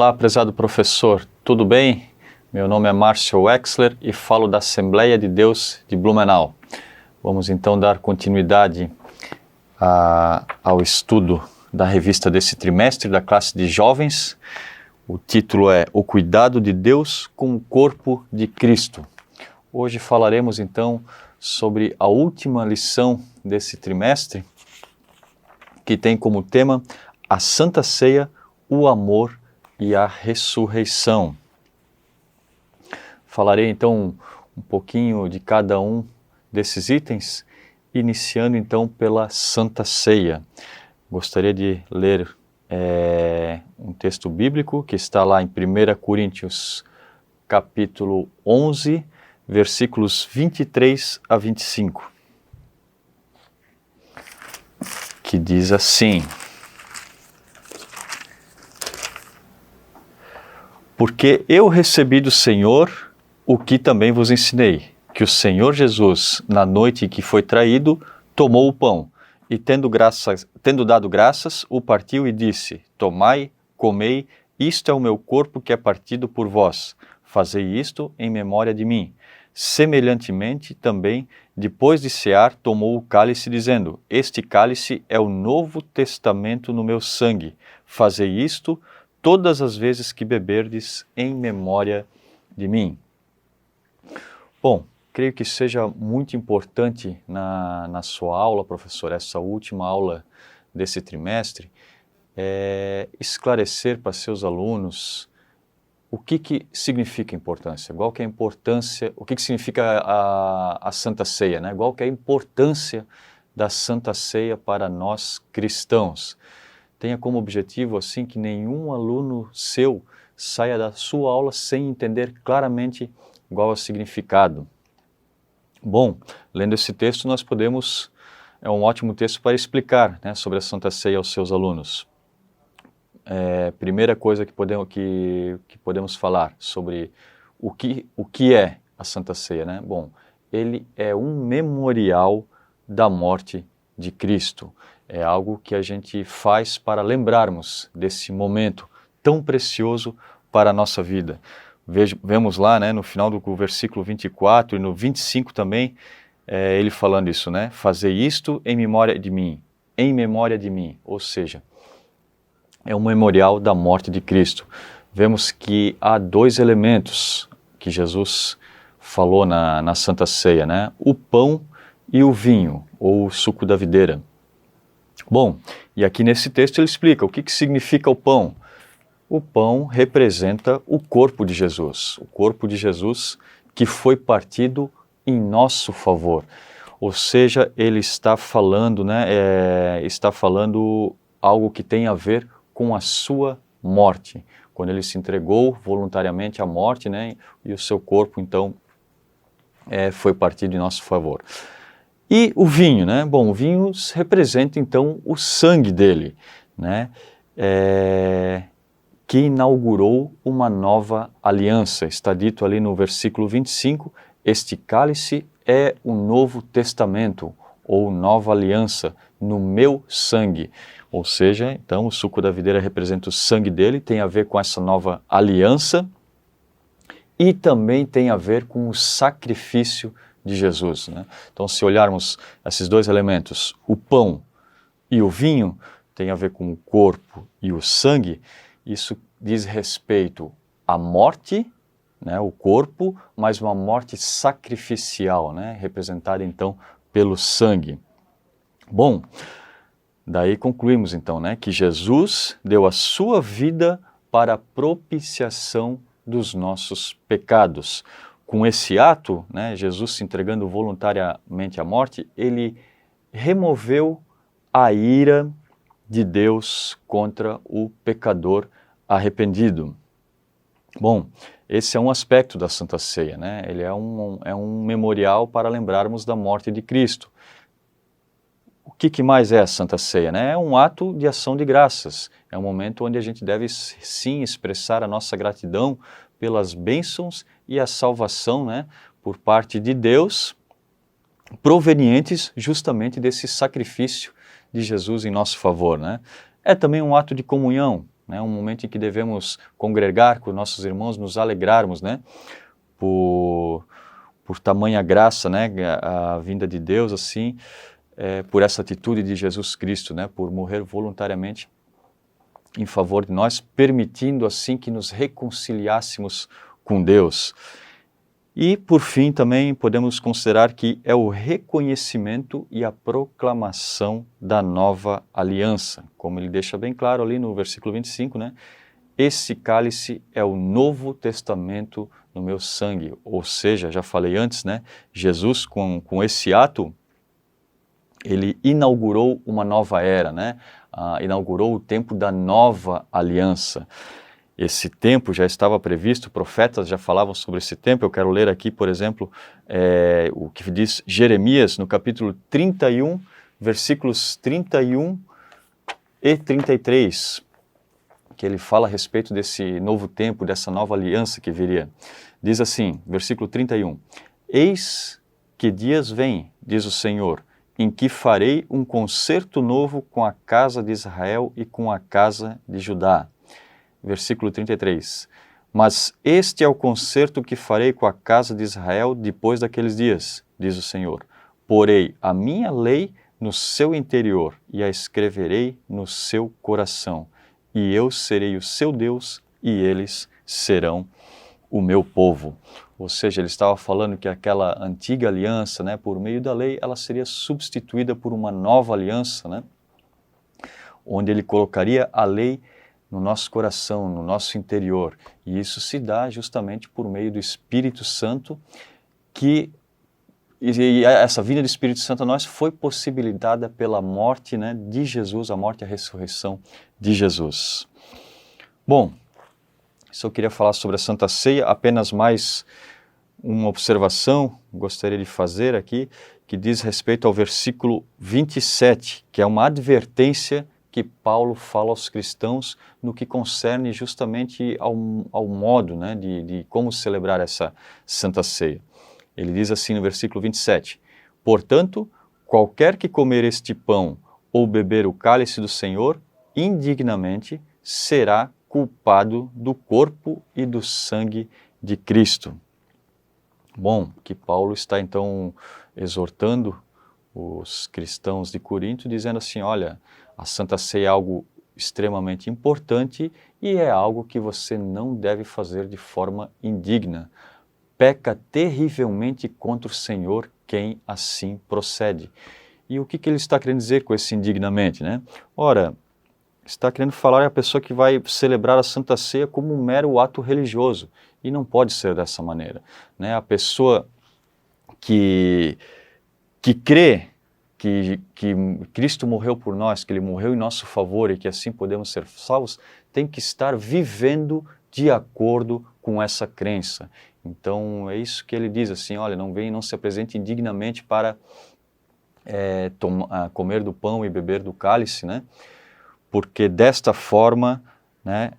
Olá, prezado professor, tudo bem? Meu nome é Márcio Wexler e falo da Assembleia de Deus de Blumenau. Vamos então dar continuidade ao estudo da revista desse trimestre da classe de jovens. O título é O Cuidado de Deus com o Corpo de Cristo. Hoje falaremos então sobre a última lição desse trimestre, que tem como tema a Santa Ceia, o amor e a ressurreição. Falarei então um pouquinho de cada um desses itens, iniciando então pela Santa Ceia. Gostaria de ler um texto bíblico que está lá em 1 Coríntios capítulo 11, versículos 23 a 25, que diz assim: Porque eu recebi do Senhor o que também vos ensinei, que o Senhor Jesus, na noite em que foi traído, tomou o pão, e tendo dado graças, o partiu e disse: Tomai, comei, isto é o meu corpo que é partido por vós. Fazei isto em memória de mim. Semelhantemente, também, depois de cear, tomou o cálice, dizendo: Este cálice é o novo testamento no meu sangue. Fazei isto todas as vezes que beberdes em memória de mim. Bom, creio que seja muito importante na sua aula, professor, essa última aula desse trimestre, esclarecer para seus alunos o que significa importância, qual que é a importância, o que significa a Santa Ceia, né? Qual que é a importância da Santa Ceia para nós cristãos. Tenha como objetivo, assim, que nenhum aluno seu saia da sua aula sem entender claramente qual é o significado. Bom, lendo esse texto nós podemos, é um ótimo texto para explicar, né, sobre a Santa Ceia aos seus alunos. Primeira coisa que podemos falar sobre o que é a Santa Ceia, né? Bom, ele é um memorial da morte de Cristo. É algo que a gente faz para lembrarmos desse momento tão precioso para a nossa vida. Vemos lá, né, no final do versículo 24 e no 25 também, ele falando isso, né? Fazei isto em memória de mim, ou seja, é um memorial da morte de Cristo. Vemos que há dois elementos que Jesus falou na Santa Ceia, né? O pão e o vinho, ou o suco da videira. Bom, e aqui nesse texto ele explica o que significa o pão. O pão representa o corpo de Jesus que foi partido em nosso favor. Ou seja, ele está falando, né, está falando algo que tem a ver com a sua morte, quando ele se entregou voluntariamente à morte, né, e o seu corpo então foi partido em nosso favor. E o vinho, né? Bom, o vinho representa então o sangue dele, né? Que inaugurou uma nova aliança. Está dito ali no versículo 25, este cálice é o novo testamento, ou nova aliança, no meu sangue. Ou seja, então o suco da videira representa o sangue dele, tem a ver com essa nova aliança, e também tem a ver com o sacrifício de Jesus, né? Então, se olharmos esses dois elementos, o pão e o vinho, tem a ver com o corpo e o sangue. Isso diz respeito à morte, né, o corpo, mas uma morte sacrificial, né, representada então pelo sangue. Bom, daí concluímos então, né, que Jesus deu a sua vida para a propiciação dos nossos pecados. Com esse ato, né, Jesus se entregando voluntariamente à morte, ele removeu a ira de Deus contra o pecador arrependido. Bom, esse é um aspecto da Santa Ceia, né? Ele é um memorial para lembrarmos da morte de Cristo. O que mais é a Santa Ceia, né? É um ato de ação de graças. É um momento onde a gente deve sim expressar a nossa gratidão pelas bênçãos e a salvação, né, por parte de Deus, provenientes justamente desse sacrifício de Jesus em nosso favor, né? É também um ato de comunhão, né? Um momento em que devemos congregar com nossos irmãos, nos alegrarmos, né? Por tamanha graça, né? A vinda de Deus, assim, por essa atitude de Jesus Cristo, né? Por morrer voluntariamente em favor de nós, permitindo assim que nos reconciliássemos com Deus. E, por fim, também podemos considerar que é o reconhecimento e a proclamação da nova aliança. Como ele deixa bem claro ali no versículo 25, né? Esse cálice é o novo testamento no meu sangue. Ou seja, já falei antes, né? Jesus, com esse ato, ele inaugurou uma nova era, né? Inaugurou o tempo da nova aliança. Esse tempo já estava previsto, profetas já falavam sobre esse tempo. Eu quero ler aqui, por exemplo, o que diz Jeremias, no capítulo 31, versículos 31 e 33, que ele fala a respeito desse novo tempo, dessa nova aliança que viria. Diz assim, versículo 31, Eis que dias vêm, diz o Senhor, em que farei um concerto novo com a casa de Israel e com a casa de Judá. Versículo 33. Mas este é o concerto que farei com a casa de Israel depois daqueles dias, diz o Senhor. Porei a minha lei no seu interior e a escreverei no seu coração. E eu serei o seu Deus e eles serão o meu povo. Ou seja, ele estava falando que aquela antiga aliança, né, por meio da lei, ela seria substituída por uma nova aliança, né, onde ele colocaria a lei no nosso coração, no nosso interior. E isso se dá justamente por meio do Espírito Santo, e essa vinda do Espírito Santo a nós foi possibilitada pela morte, né, de Jesus, a morte e a ressurreição de Jesus. Bom, isso eu queria falar sobre a Santa Ceia, apenas mais uma observação gostaria de fazer aqui, que diz respeito ao versículo 27, que é uma advertência que Paulo fala aos cristãos no que concerne justamente ao modo, né, de como celebrar essa Santa Ceia. Ele diz assim no versículo 27, Portanto, qualquer que comer este pão ou beber o cálice do Senhor, indignamente será culpado do corpo e do sangue de Cristo. Bom, que Paulo está então exortando os cristãos de Corinto, dizendo assim, olha, a Santa Ceia é algo extremamente importante e é algo que você não deve fazer de forma indigna. Peca terrivelmente contra o Senhor quem assim procede. E o que ele está querendo dizer com esse indignamente, né? Ora, está querendo falar a pessoa que vai celebrar a Santa Ceia como um mero ato religioso. E não pode ser dessa maneira, né? A pessoa que crê que Cristo morreu por nós, que Ele morreu em nosso favor e que assim podemos ser salvos, tem que estar vivendo de acordo com essa crença. Então é isso que ele diz assim, olha, não se apresente indignamente para comer do pão e beber do cálice, né? Porque desta forma, né,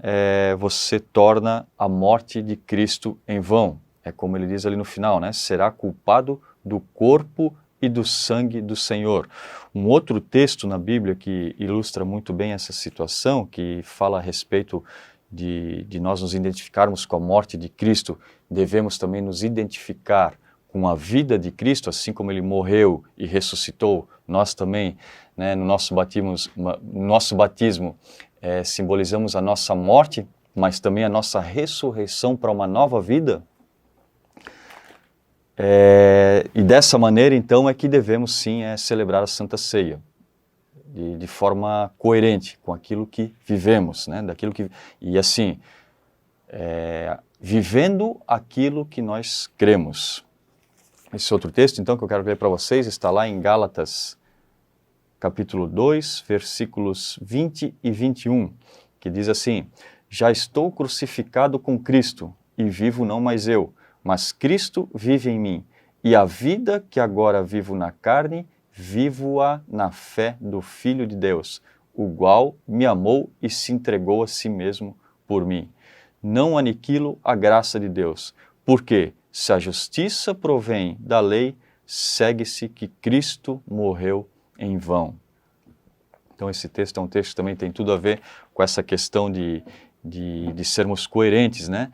você torna a morte de Cristo em vão. É como ele diz ali no final, né? Será culpado do corpo e do sangue do Senhor. Um outro texto na Bíblia que ilustra muito bem essa situação, que fala a respeito de nós nos identificarmos com a morte de Cristo, devemos também nos identificar com a vida de Cristo, assim como Ele morreu e ressuscitou, nós também, né, no nosso batismo, simbolizamos a nossa morte, mas também a nossa ressurreição para uma nova vida. E dessa maneira, então, é que devemos sim celebrar a Santa Ceia, de forma coerente com aquilo que vivemos, né? E assim, vivendo aquilo que nós cremos. Esse outro texto, então, que eu quero ler para vocês, está lá em Gálatas, capítulo 2, versículos 20 e 21, que diz assim, Já estou crucificado com Cristo, e vivo não mais eu, mas Cristo vive em mim, e a vida que agora vivo na carne, vivo-a na fé do Filho de Deus, o qual me amou e se entregou a si mesmo por mim. Não aniquilo a graça de Deus, porque se a justiça provém da lei, segue-se que Cristo morreu em vão. Então esse texto é um texto que também tem tudo a ver com essa questão de sermos coerentes, né?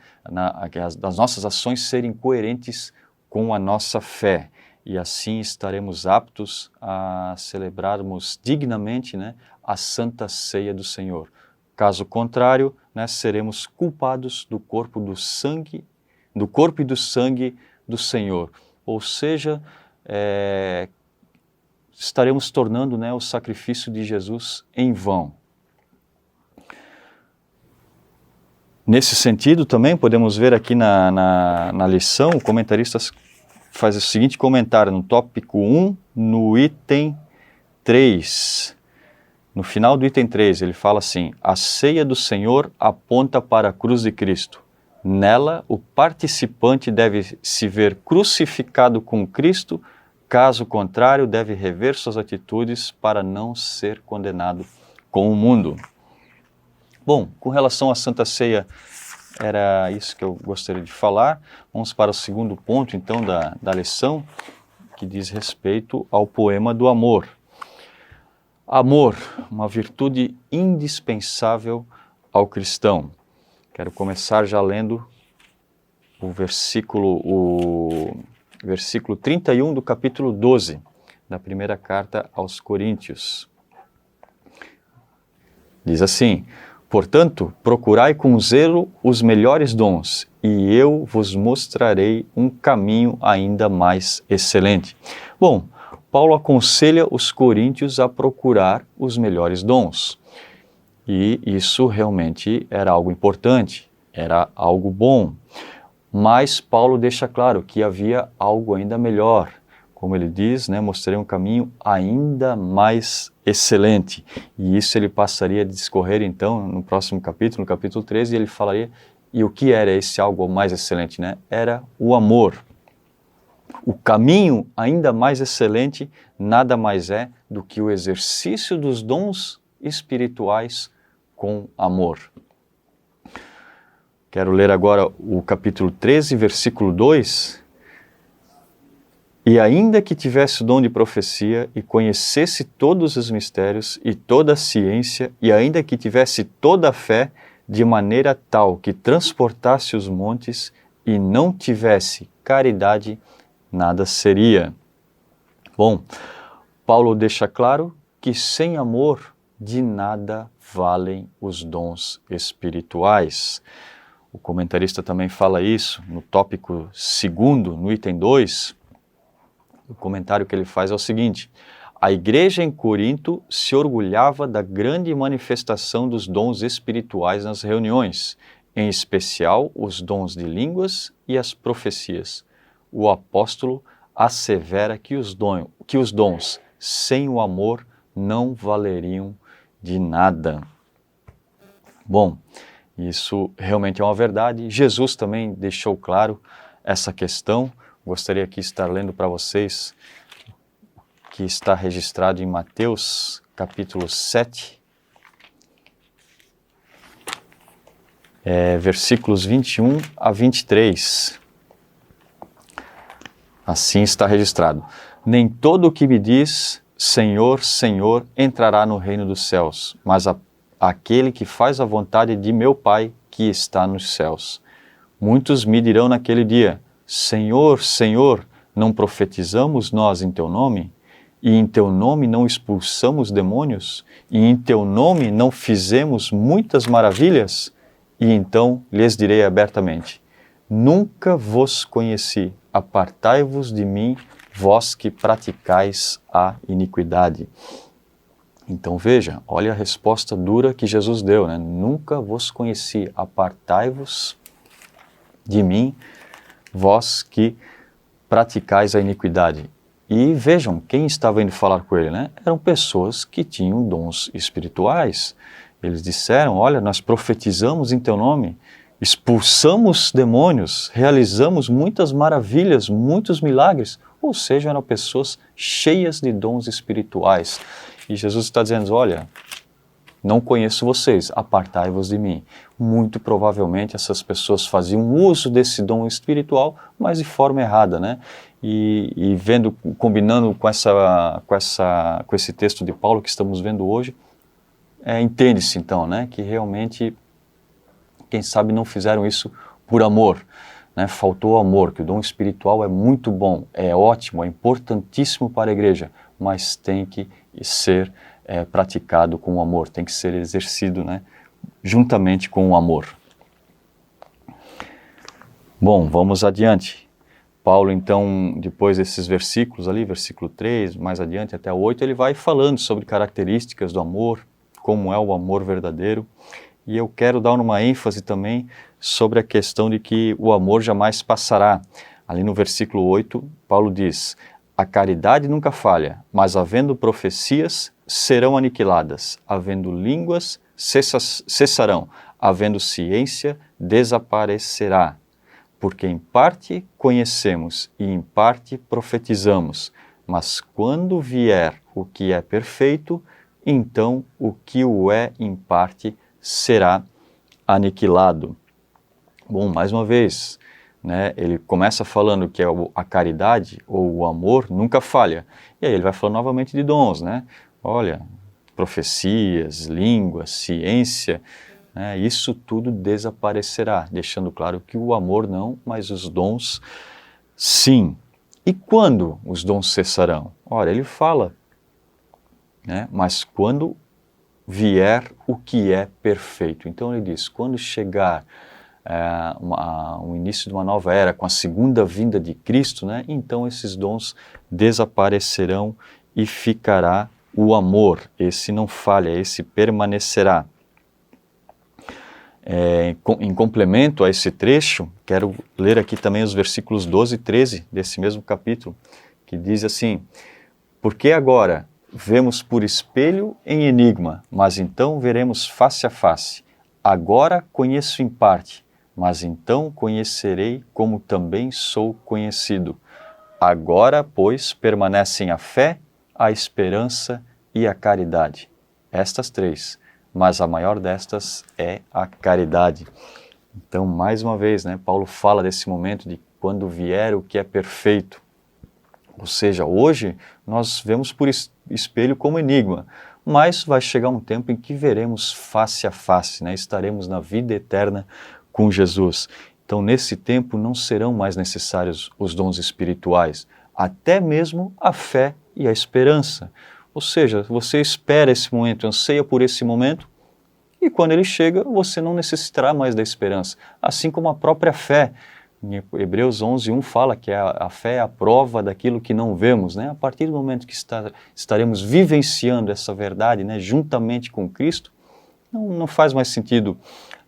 Das nossas ações serem coerentes com a nossa fé. E assim estaremos aptos a celebrarmos dignamente, né, a Santa Ceia do Senhor. Caso contrário, né, seremos culpados do corpo e do sangue do Senhor. Ou seja, estaremos tornando, né, o sacrifício de Jesus em vão. Nesse sentido, também podemos ver aqui na lição, o comentarista faz o seguinte comentário no tópico 1, no item 3. No final do item 3, ele fala assim: a ceia do Senhor aponta para a cruz de Cristo. Nela, o participante deve se ver crucificado com Cristo, caso contrário, deve rever suas atitudes para não ser condenado com o mundo. Bom, com relação à Santa Ceia, era isso que eu gostaria de falar. Vamos para o segundo ponto, então, da lição, que diz respeito ao poema do amor. Amor, uma virtude indispensável ao cristão. Quero começar já lendo o versículo 31 do capítulo 12, da primeira carta aos Coríntios. Diz assim: portanto, procurai com zelo os melhores dons, e eu vos mostrarei um caminho ainda mais excelente. Bom, Paulo aconselha os coríntios a procurar os melhores dons. E isso realmente era algo importante, era algo bom. Mas Paulo deixa claro que havia algo ainda melhor. Como ele diz, né, mostrarei um caminho ainda mais excelente. E isso ele passaria a discorrer então no próximo capítulo, no capítulo 13, e ele falaria, e o que era esse algo mais excelente, né? Era o amor. O caminho ainda mais excelente nada mais é do que o exercício dos dons espirituais com amor. Quero ler agora o capítulo 13, versículo 2. E ainda que tivesse o dom de profecia e conhecesse todos os mistérios e toda a ciência, e ainda que tivesse toda a fé, de maneira tal que transportasse os montes e não tivesse caridade, nada seria. Bom, Paulo deixa claro que sem amor de nada valem os dons espirituais. O comentarista também fala isso no tópico 2, no item 2. O comentário que ele faz é o seguinte: a igreja em Corinto se orgulhava da grande manifestação dos dons espirituais nas reuniões, em especial os dons de línguas e as profecias. O apóstolo assevera que os dons sem o amor não valeriam de nada. Bom, isso realmente é uma verdade. Jesus também deixou claro essa questão. Gostaria aqui de estar lendo para vocês que está registrado em Mateus, capítulo 7, versículos 21 a 23. Assim está registrado: nem todo o que me diz Senhor, Senhor, entrará no reino dos céus, mas aquele que faz a vontade de meu Pai que está nos céus. Muitos me dirão naquele dia: Senhor, Senhor, não profetizamos nós em teu nome? E em teu nome não expulsamos demônios? E em teu nome não fizemos muitas maravilhas? E então lhes direi abertamente: nunca vos conheci, apartai-vos de mim, vós que praticais a iniquidade. Então veja, olha a resposta dura que Jesus deu, né? Nunca vos conheci, apartai-vos de mim, vós que praticais a iniquidade. E vejam, quem estava indo falar com ele, né? Eram pessoas que tinham dons espirituais. Eles disseram: olha, nós profetizamos em teu nome, expulsamos demônios, realizamos muitas maravilhas, muitos milagres. Ou seja, eram pessoas cheias de dons espirituais. E Jesus está dizendo: olha, não conheço vocês, apartai-vos de mim. Muito provavelmente essas pessoas faziam uso desse dom espiritual, mas de forma errada, né? E vendo, combinando com esse texto de Paulo que estamos vendo hoje, entende-se então, né, que realmente, quem sabe não fizeram isso por amor, né, faltou amor, que o dom espiritual é muito bom, é ótimo, é importantíssimo para a igreja, mas tem que ser praticado com amor, tem que ser exercido, né, juntamente com o amor. Bom, vamos adiante. Paulo, então, depois desses versículos ali, versículo 3, mais adiante até o 8, ele vai falando sobre características do amor, como é o amor verdadeiro. E eu quero dar uma ênfase também sobre a questão de que o amor jamais passará. Ali no versículo 8, Paulo diz: a caridade nunca falha, mas havendo profecias, serão aniquiladas, havendo línguas, cessarão, havendo ciência, desaparecerá. Porque em parte conhecemos e em parte profetizamos, mas quando vier o que é perfeito, então o que o é em parte será aniquilado. Bom, mais uma vez, né, ele começa falando que a caridade ou o amor nunca falha. E aí ele vai falando novamente de dons, né? Olha, profecias, línguas, ciência, isso tudo desaparecerá, deixando claro que o amor não, mas os dons sim. E quando os dons cessarão? Ora, ele fala, né, mas quando vier o que é perfeito. Então ele diz, quando chegar o início de uma nova era, com a segunda vinda de Cristo, né, então esses dons desaparecerão e ficará o amor. Esse não falha, esse permanecerá. Em complemento a esse trecho, quero ler aqui também os versículos 12 e 13 desse mesmo capítulo, que diz assim: porque agora vemos por espelho em enigma, mas então veremos face a face. Agora conheço em parte, mas então conhecerei como também sou conhecido. Agora, pois, permanecem a fé, a esperança e a caridade. Estas três, mas a maior destas é a caridade. Então, mais uma vez, né, Paulo fala desse momento de quando vier o que é perfeito. Ou seja, hoje nós vemos por espelho como enigma, mas vai chegar um tempo em que veremos face a face, né? Estaremos na vida eterna com Jesus. Então, nesse tempo não serão mais necessários os dons espirituais, até mesmo a fé e a esperança. Ou seja, você espera esse momento, anseia por esse momento, e quando ele chega, você não necessitará mais da esperança. Assim como a própria fé. Em Hebreus 11:1 fala que a fé é a prova daquilo que não vemos, né? A partir do momento que estaremos vivenciando essa verdade, né, juntamente com Cristo, não faz mais sentido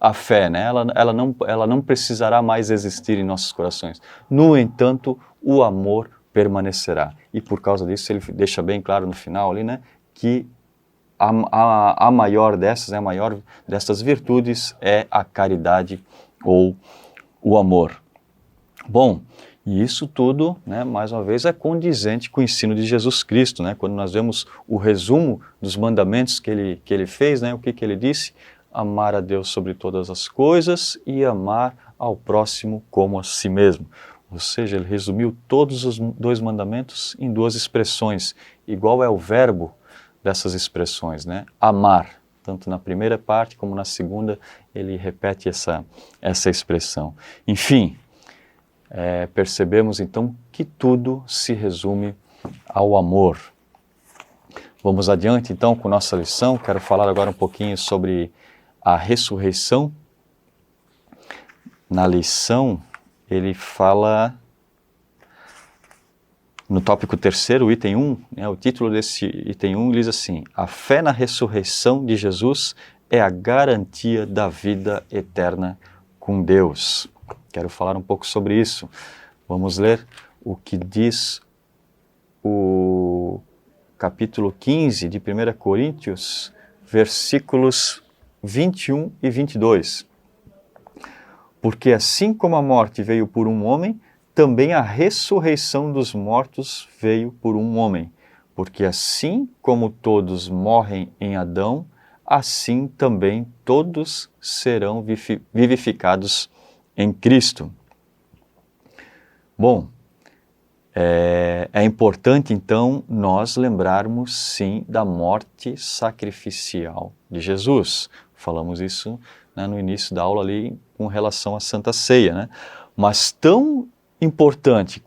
a fé, né? Ela não precisará mais existir em nossos corações. No entanto, o amor permanecerá. E por causa disso, ele deixa bem claro no final ali, né, que a maior dessas, né, a maior dessas virtudes é a caridade ou o amor. Bom, e isso tudo, né, mais uma vez, é condizente com o ensino de Jesus Cristo, né? Quando nós vemos o resumo dos mandamentos que ele fez, né, o que ele disse? Amar a Deus sobre todas as coisas e amar ao próximo como a si mesmo. Ou seja, ele resumiu todos os 2 mandamentos em 2 expressões. Igual é o verbo dessas expressões, né? Amar. Tanto na primeira parte como na segunda, ele repete essa expressão. Enfim, percebemos então que tudo se resume ao amor. Vamos adiante então com nossa lição. Quero falar agora um pouquinho sobre a ressurreição. Na lição, ele fala, no tópico 3º, item 1, né, o título desse item 1 diz assim: a fé na ressurreição de Jesus é a garantia da vida eterna com Deus. Quero falar um pouco sobre isso. Vamos ler o que diz o capítulo 15 de 1 Coríntios, versículos 21 e 22. Porque assim como a morte veio por um homem, também a ressurreição dos mortos veio por um homem. Porque assim como todos morrem em Adão, assim também todos serão vivificados em Cristo. Bom, É importante, então, nós lembrarmos, sim, da morte sacrificial de Jesus. Falamos isso, né, no início da aula ali com relação à Santa Ceia, né? Mas tão importante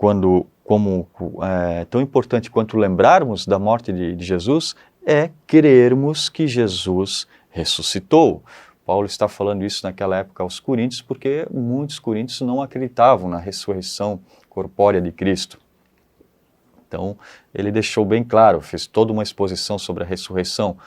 tão importante quanto lembrarmos da morte de Jesus é crermos que Jesus ressuscitou. Paulo está falando isso naquela época aos coríntios porque muitos coríntios não acreditavam na ressurreição corpórea de Cristo. Então, ele deixou bem claro, fez toda uma exposição sobre a ressurreição,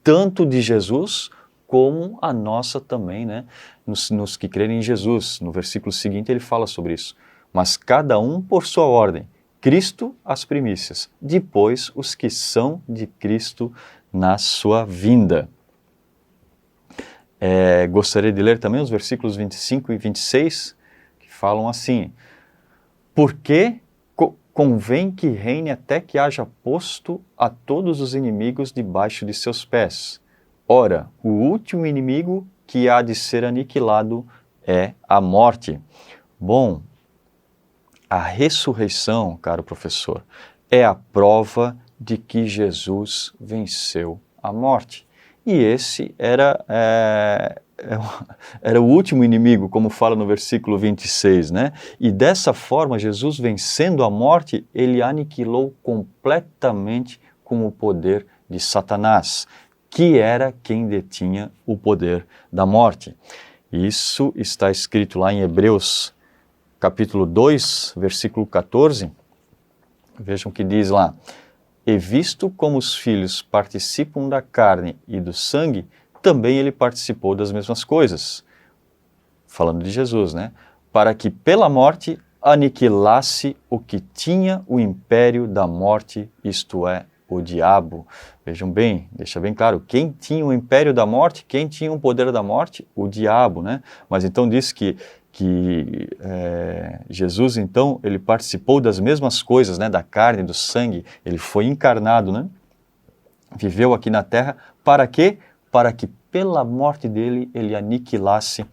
tanto de Jesus como a nossa também, né? Nos que crerem em Jesus. No versículo seguinte ele fala sobre isso. Mas cada um por sua ordem. Cristo as primícias, depois os que são de Cristo na sua vinda. Gostaria de ler também os versículos 25 e 26, que falam assim: porque convém que reine até que haja posto a todos os inimigos debaixo de seus pés. Ora, o último inimigo que há de ser aniquilado é a morte. Bom, a ressurreição, caro professor, é a prova de que Jesus venceu a morte. E esse era o último inimigo, como fala no versículo 26, né? E dessa forma, Jesus vencendo a morte, ele aniquilou completamente com o poder de Satanás, que era quem detinha o poder da morte. Isso está escrito lá em Hebreus, capítulo 2, versículo 14. Vejam o que diz lá: e visto como os filhos participam da carne e do sangue, também ele participou das mesmas coisas. Falando de Jesus, né? Para que pela morte aniquilasse o que tinha o império da morte, isto é, o diabo. Vejam bem, deixa bem claro, quem tinha o império da morte, quem tinha o poder da morte? O diabo, né? Mas então diz que Jesus, então, ele participou das mesmas coisas, né, da carne, do sangue, ele foi encarnado, né, viveu aqui na terra, para quê? Para que pela morte dele, ele aniquilasse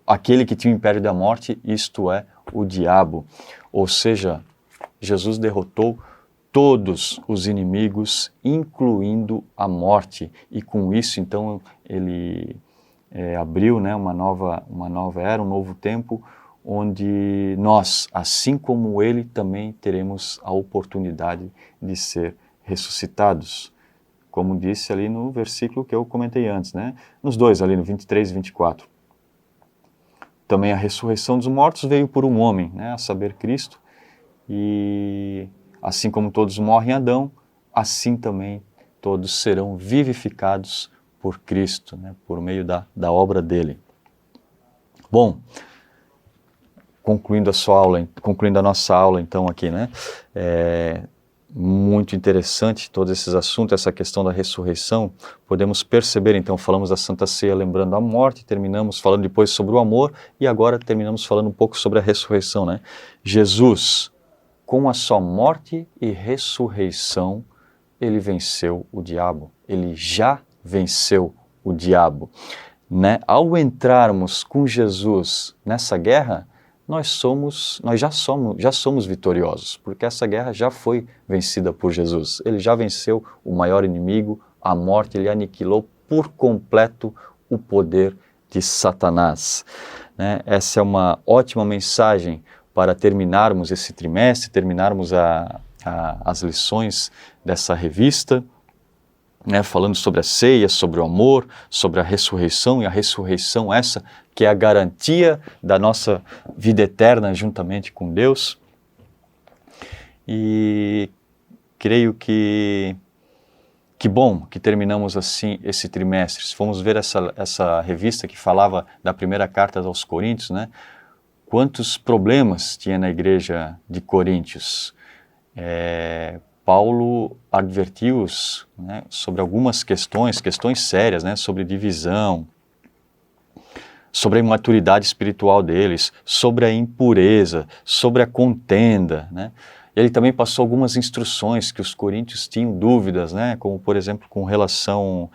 aquele que tinha o império da morte, isto é, o diabo. Ou seja, Jesus derrotou todos os inimigos, incluindo a morte. E com isso, então, ele abriu, né, uma nova era, um novo tempo, onde nós, assim como ele, também teremos a oportunidade de ser ressuscitados. Como disse ali no versículo que eu comentei antes, né? Nos dois, ali no 23 e 24. Também a ressurreição dos mortos veio por um homem, né, a saber, Cristo. E assim como todos morrem em Adão, assim também todos serão vivificados por Cristo, né, por meio da obra dele. Bom, concluindo a nossa aula então aqui, né, muito interessante todos esses assuntos, essa questão da ressurreição. Podemos perceber, então, falamos da Santa Ceia lembrando a morte, terminamos falando depois sobre o amor e agora terminamos falando um pouco sobre a ressurreição, né? Jesus, com a sua morte e ressurreição, ele venceu o diabo, ele já venceu o diabo, né? Ao entrarmos com Jesus nessa guerra, nós já somos vitoriosos, porque essa guerra já foi vencida por Jesus. Ele já venceu o maior inimigo, a morte, ele aniquilou por completo o poder de Satanás, né? Essa é uma ótima mensagem para terminarmos esse trimestre, terminarmos as lições dessa revista, né, falando sobre a ceia, sobre o amor, sobre a ressurreição, e a ressurreição essa que é a garantia da nossa vida eterna juntamente com Deus. E creio que bom que terminamos assim esse trimestre. Se formos ver essa revista que falava da primeira carta aos Coríntios, né, quantos problemas tinha na igreja de Coríntios. Paulo advertiu-os, né, sobre algumas questões sérias, né, sobre divisão, sobre a imaturidade espiritual deles, sobre a impureza, sobre a contenda, né. Ele também passou algumas instruções que os coríntios tinham dúvidas, né, como por exemplo com relação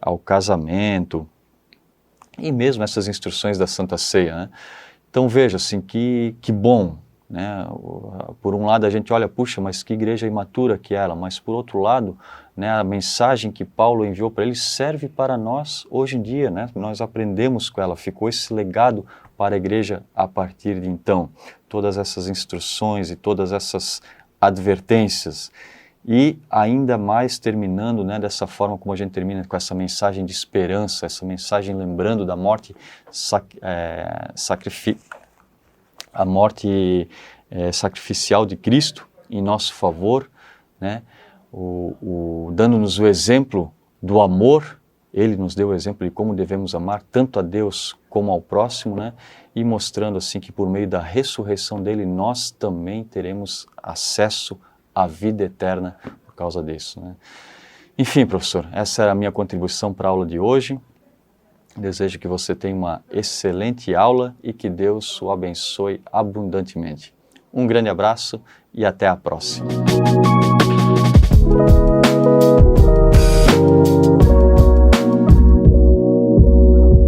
ao casamento, e mesmo essas instruções da Santa Ceia, né. Então veja assim, que bom, né? Por um lado a gente olha, puxa, mas que igreja imatura que é ela, mas por outro lado, né, a mensagem que Paulo enviou para eles serve para nós hoje em dia, né? Nós aprendemos com ela, ficou esse legado para a igreja a partir de então. Todas essas instruções e todas essas advertências. E ainda mais terminando, né, dessa forma como a gente termina, com essa mensagem de esperança, essa mensagem lembrando da morte sacrificial de Cristo em nosso favor, né, dando-nos o exemplo do amor. Ele nos deu o exemplo de como devemos amar tanto a Deus como ao próximo, né, e mostrando assim que por meio da ressurreição dele nós também teremos acesso à vida eterna por causa disso, né. Enfim, professor, essa era a minha contribuição para a aula de hoje. Desejo que você tenha uma excelente aula e que Deus o abençoe abundantemente. Um grande abraço e até a próxima.